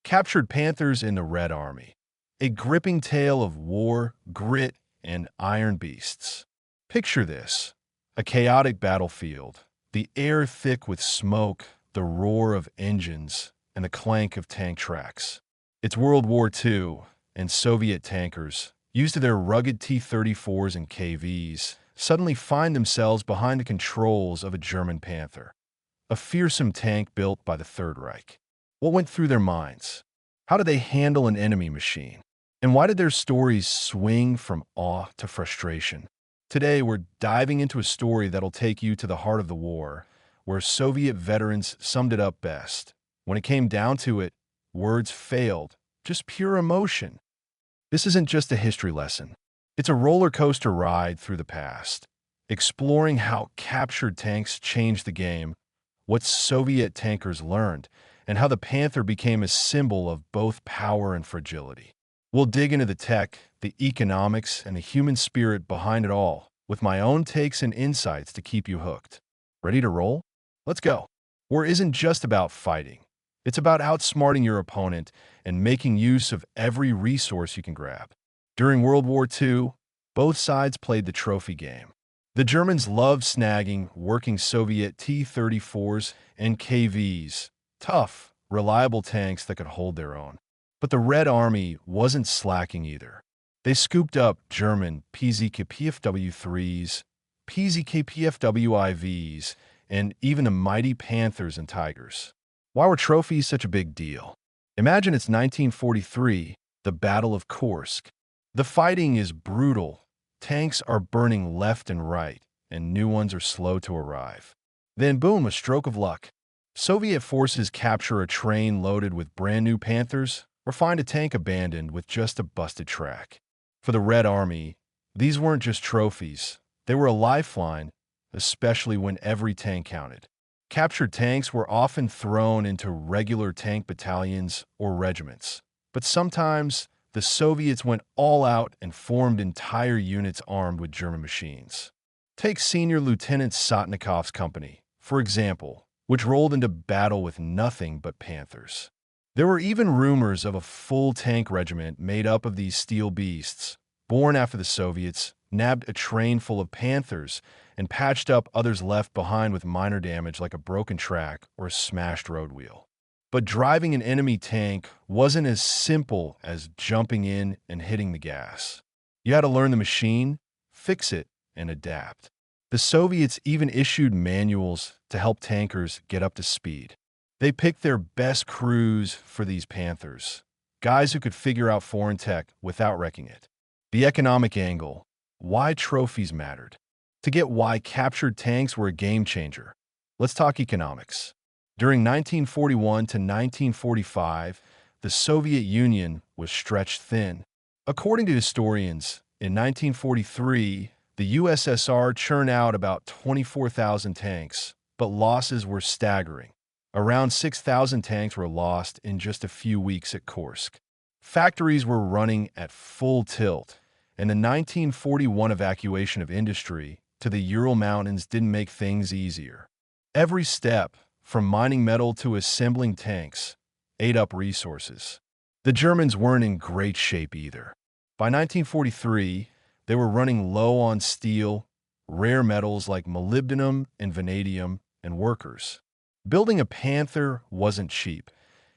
Captured Panthers in the Red Army. A gripping tale of war, grit, and iron beasts. Picture this: a chaotic battlefield, the air thick with smoke, the roar of engines, and the clank of tank tracks. It's World War II, and Soviet tankers, used to their rugged T-34s and KVs, suddenly find themselves behind the controls of a German Panther, a fearsome tank built by the Third Reich. What went through their minds? How did they handle an enemy machine? And why did their stories swing from awe to frustration? Today, we're diving into a story that'll take you to the heart of the war, where Soviet veterans summed it up best. When it came down to it, words failed, just pure emotion. This isn't just a history lesson. It's a roller coaster ride through the past, exploring how captured tanks changed the game, what Soviet tankers learned, and how the Panther became a symbol of both power and fragility. We'll dig into the tech, the economics, and the human spirit behind it all, with my own takes and insights to keep you hooked. Ready to roll? Let's go. War isn't just about fighting. It's about outsmarting your opponent and making use of every resource you can grab. During World War II, both sides played the trophy game. The Germans loved snagging working Soviet T-34s and KVs, tough, reliable tanks that could hold their own. But the Red Army wasn't slacking either. They scooped up German PZK-PFW-3s, PZK-PFW-IVs, and even the mighty Panthers and Tigers. Why were trophies such a big deal? Imagine it's 1943, the Battle of Kursk. The fighting is brutal. Tanks are burning left and right, and new ones are slow to arrive. Then boom, a stroke of luck. Soviet forces capture a train loaded with brand new Panthers, or find a tank abandoned with just a busted track. For the Red Army, these weren't just trophies. They were a lifeline, especially when every tank counted. Captured tanks were often thrown into regular tank battalions or regiments. But sometimes, the Soviets went all out and formed entire units armed with German machines. Take Senior Lieutenant Sotnikov's company, for example, which rolled into battle with nothing but Panthers. There were even rumors of a full tank regiment made up of these steel beasts, born after the Soviets nabbed a train full of Panthers and patched up others left behind with minor damage like a broken track or a smashed road wheel. But driving an enemy tank wasn't as simple as jumping in and hitting the gas. You had to learn the machine, fix it, and adapt. The Soviets even issued manuals to help tankers get up to speed. They picked their best crews for these Panthers, guys who could figure out foreign tech without wrecking it. The economic angle, why trophies mattered. To get why captured tanks were a game changer, let's talk economics. During 1941 to 1945, the Soviet Union was stretched thin. According to historians, in 1943, the USSR churned out about 24,000 tanks, but losses were staggering. Around 6,000 tanks were lost in just a few weeks at Kursk. Factories were running at full tilt, and the 1941 evacuation of industry to the Ural Mountains didn't make things easier. Every step, from mining metal to assembling tanks, ate up resources. The Germans weren't in great shape either. By 1943, they were running low on steel, rare metals like molybdenum and vanadium, and workers. Building a Panther wasn't cheap.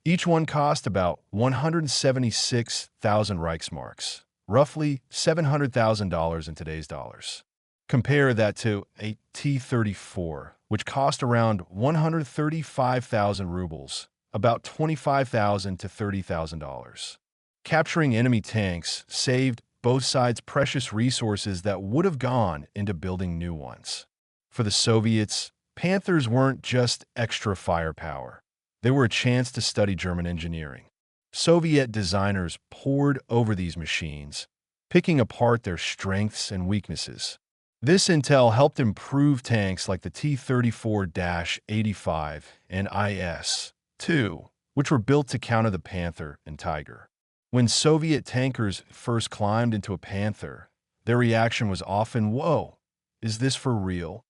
Each one cost about 176,000 Reichsmarks, roughly $700,000 in today's dollars. Compare that to a T-34, which cost around 135,000 rubles, about $25,000 to $30,000. Capturing enemy tanks saved both sides precious resources that would have gone into building new ones. For the Soviets, Panthers weren't just extra firepower. They were a chance to study German engineering. Soviet designers pored over these machines, picking apart their strengths and weaknesses. This intel helped improve tanks like the T-34-85 and IS-2, which were built to counter the Panther and Tiger. When Soviet tankers first climbed into a Panther, their reaction was often, "Whoa, is this for real?"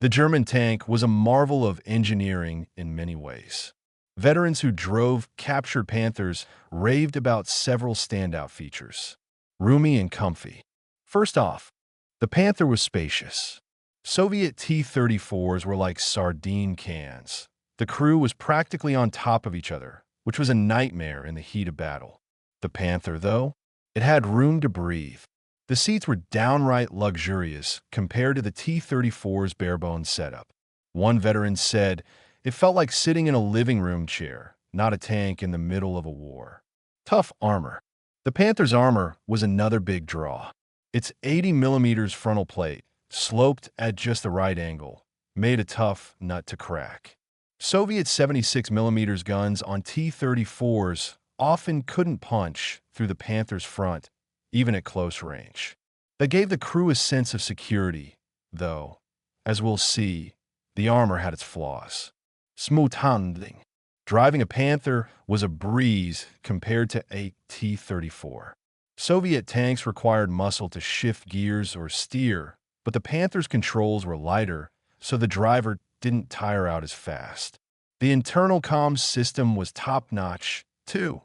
The German tank was a marvel of engineering in many ways. Veterans who drove captured Panthers raved about several standout features. Roomy and comfy. First off, the Panther was spacious. Soviet T-34s were like sardine cans. The crew was practically on top of each other, which was a nightmare in the heat of battle. The Panther, though, it had room to breathe. The seats were downright luxurious compared to the T-34's bare-bones setup. One veteran said, "It felt like sitting in a living room chair, not a tank in the middle of a war." Tough armor. The Panther's armor was another big draw. Its 80mm frontal plate, sloped at just the right angle, made a tough nut to crack. Soviet 76mm guns on T-34s often couldn't punch through the Panther's front, even at close range. That gave the crew a sense of security, though, as we'll see, the armor had its flaws. Smooth handling. Driving a Panther was a breeze compared to a T-34. Soviet tanks required muscle to shift gears or steer, but the Panther's controls were lighter, so the driver didn't tire out as fast. The internal comms system was top-notch, too.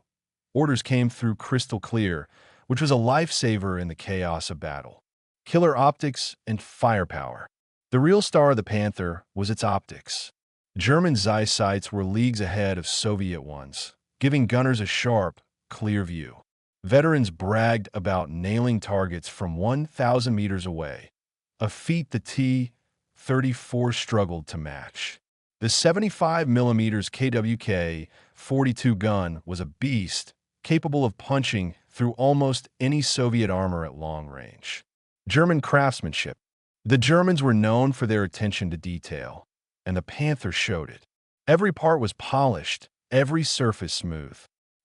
Orders came through crystal clear, which was a lifesaver in the chaos of battle. Killer optics and firepower. The real star of the Panther was its optics. German Zeiss sights were leagues ahead of Soviet ones, giving gunners a sharp, clear view. Veterans bragged about nailing targets from 1,000 meters away, a feat the T-34 struggled to match. The 75mm KWK-42 gun was a beast, capable of punching through almost any Soviet armor at long range. German craftsmanship. The Germans were known for their attention to detail, and the Panther showed it. Every part was polished, every surface smooth.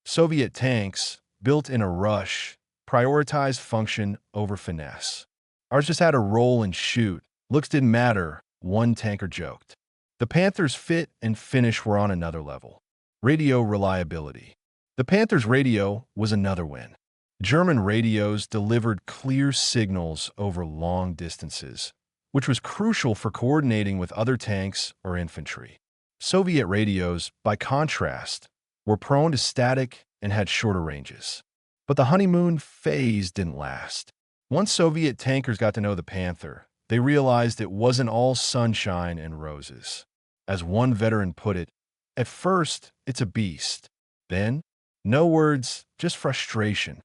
Soviet tanks, built in a rush, prioritized function over finesse. Ours just had to roll and shoot. Looks didn't matter, one tanker joked. The Panther's fit and finish were on another level. Radio reliability. The Panther's radio was another win. German radios delivered clear signals over long distances, which was crucial for coordinating with other tanks or infantry. Soviet radios, by contrast, were prone to static and had shorter ranges. But the honeymoon phase didn't last. Once Soviet tankers got to know the Panther, they realized it wasn't all sunshine and roses. As one veteran put it, "At first, it's a beast. Then, no words, just frustration."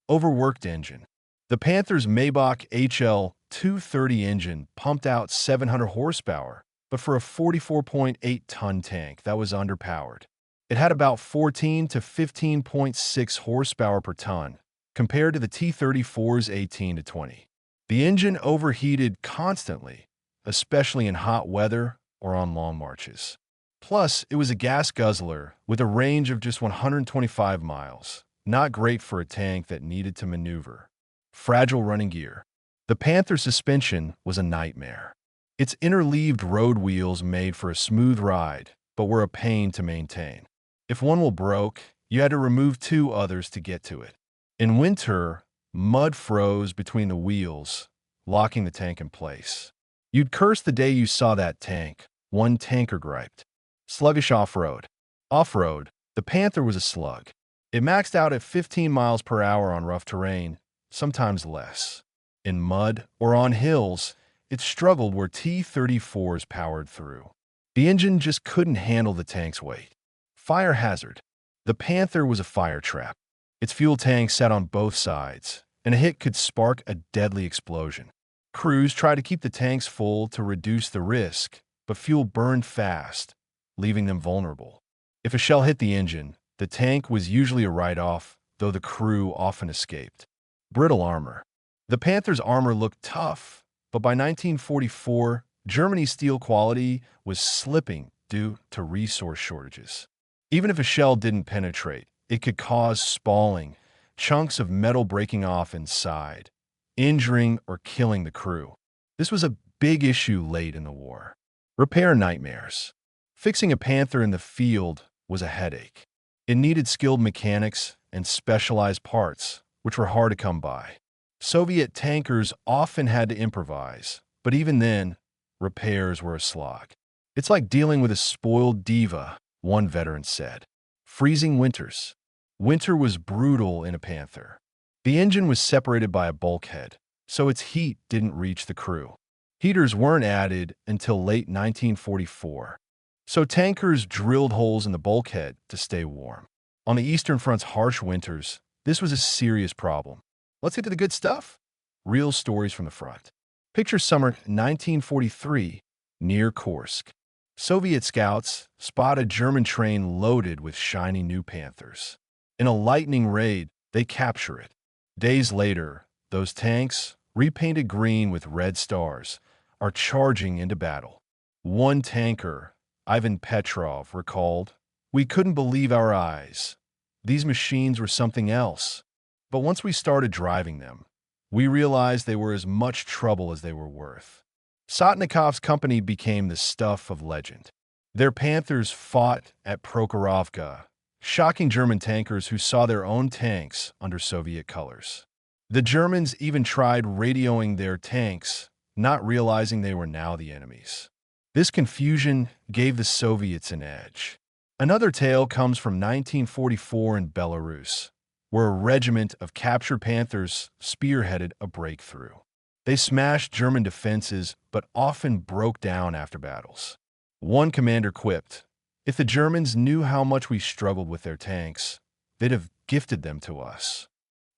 Overworked engine. The Panther's Maybach HL-230 engine pumped out 700 horsepower, but for a 44.8-ton tank, that was underpowered. It had about 14 to 15.6 horsepower per ton, compared to the T-34's 18 to 20. The engine overheated constantly, especially in hot weather or on long marches. Plus, it was a gas guzzler with a range of just 125 miles. Not great for a tank that needed to maneuver. Fragile running gear. The Panther suspension was a nightmare. Its interleaved road wheels made for a smooth ride, but were a pain to maintain. If one wheel broke, you had to remove two others to get to it. In winter, mud froze between the wheels, locking the tank in place. You'd curse the day you saw that tank, one tanker griped. Sluggish off-road. Off-road, the Panther was a slug. It maxed out at 15 miles per hour on rough terrain, sometimes less. In mud or on hills, it struggled where T-34s powered through. The engine just couldn't handle the tank's weight. Fire hazard. The Panther was a fire trap. Its fuel tank sat on both sides, and a hit could spark a deadly explosion. Crews tried to keep the tanks full to reduce the risk, but fuel burned fast, leaving them vulnerable. If a shell hit the engine, the tank was usually a write-off, though the crew often escaped. Brittle armor. The Panther's armor looked tough, but by 1944, Germany's steel quality was slipping due to resource shortages. Even if a shell didn't penetrate, it could cause spalling, chunks of metal breaking off inside, injuring or killing the crew. This was a big issue late in the war. Repair nightmares. Fixing a Panther in the field was a headache. It needed skilled mechanics and specialized parts, which were hard to come by. Soviet tankers often had to improvise, but even then, repairs were a slog. It's like dealing with a spoiled diva One veteran said. Freezing winters. Winter was brutal in a Panther. The engine was separated by a bulkhead, so its heat didn't reach the crew. Heaters weren't added until late 1944, so tankers drilled holes in the bulkhead to stay warm. On the Eastern Front's harsh winters, this was a serious problem. Let's get to the good stuff. Real stories from the front. Picture summer 1943 near Kursk. Soviet scouts spot a German train loaded with shiny new Panthers. In a lightning raid, they capture it. Days later, those tanks, repainted green with red stars, are charging into battle. One tanker, Ivan Petrov, recalled, "We couldn't believe our eyes. These machines were something else. But once we started driving them, we realized they were as much trouble as they were worth." Sotnikov's company became the stuff of legend. Their Panthers fought at Prokhorovka, shocking German tankers who saw their own tanks under Soviet colors. The Germans even tried radioing their tanks, not realizing they were now the enemies. This confusion gave the Soviets an edge. Another tale comes from 1944 in Belarus, where a regiment of captured Panthers spearheaded a breakthrough. They smashed German defenses, but often broke down after battles. One commander quipped, "If the Germans knew how much we struggled with their tanks, they'd have gifted them to us."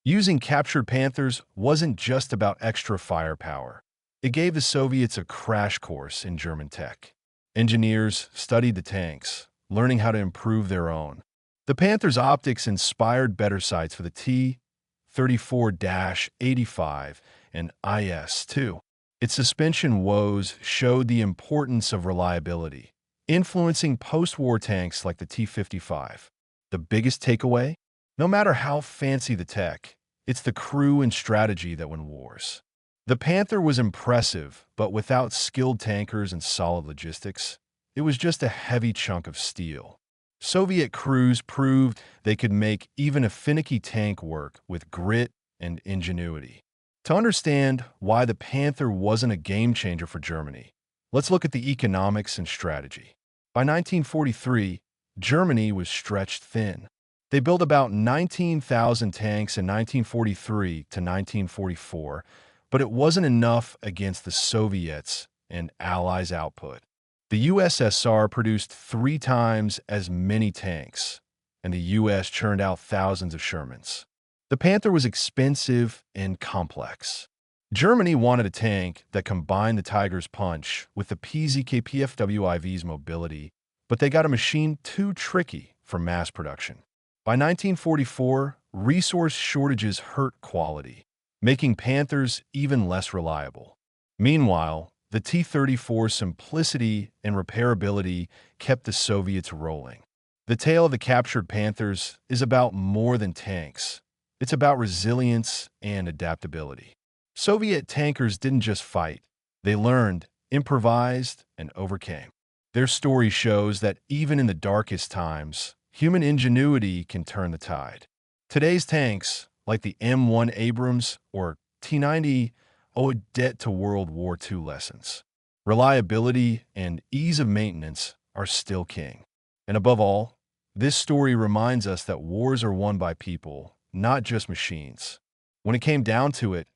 Using captured Panthers wasn't just about extra firepower. It gave the Soviets a crash course in German tech. Engineers studied the tanks, learning how to improve their own. The Panther's optics inspired better sights for the T-34-85 and IS-2. Its suspension woes showed the importance of reliability, influencing post-war tanks like the T-55. The biggest takeaway? No matter how fancy the tech, it's the crew and strategy that win wars. The Panther was impressive, but without skilled tankers and solid logistics, it was just a heavy chunk of steel. Soviet crews proved they could make even a finicky tank work with grit and ingenuity. To understand why the Panther wasn't a game-changer for Germany, let's look at the economics and strategy. By 1943, Germany was stretched thin. They built about 19,000 tanks in 1943 to 1944, but it wasn't enough against the Soviets and Allies' output. The USSR produced 3 times as many tanks, and the US churned out thousands of Shermans. The Panther was expensive and complex. Germany wanted a tank that combined the Tiger's punch with the PZK-PFWIV's mobility, but they got a machine too tricky for mass production. By 1944, resource shortages hurt quality, making Panthers even less reliable. Meanwhile, the T-34's simplicity and repairability kept the Soviets rolling. The tale of the captured Panthers is about more than tanks. It's about resilience and adaptability. Soviet tankers didn't just fight. They learned, improvised, and overcame. Their story shows that even in the darkest times, human ingenuity can turn the tide. Today's tanks, like the M1 Abrams or T-90, owe a debt to World War II lessons. Reliability and ease of maintenance are still king. And above all, this story reminds us that wars are won by people, not just machines. When it came down to it,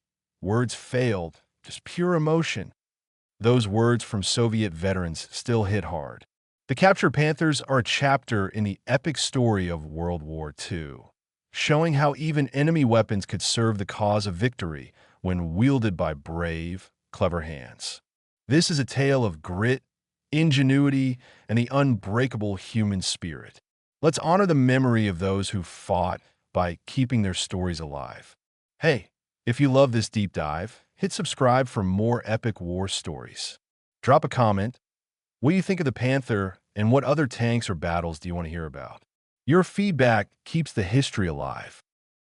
words failed, just pure emotion. Those words from Soviet veterans still hit hard. The captured Panthers are a chapter in the epic story of World War II, showing how even enemy weapons could serve the cause of victory when wielded by brave, clever hands. This is a tale of grit, ingenuity, and the unbreakable human spirit. Let's honor the memory of those who fought by keeping their stories alive. Hey, if you love this deep dive, hit subscribe for more epic war stories. Drop a comment. What do you think of the Panther, and what other tanks or battles do you want to hear about? Your feedback keeps the history alive.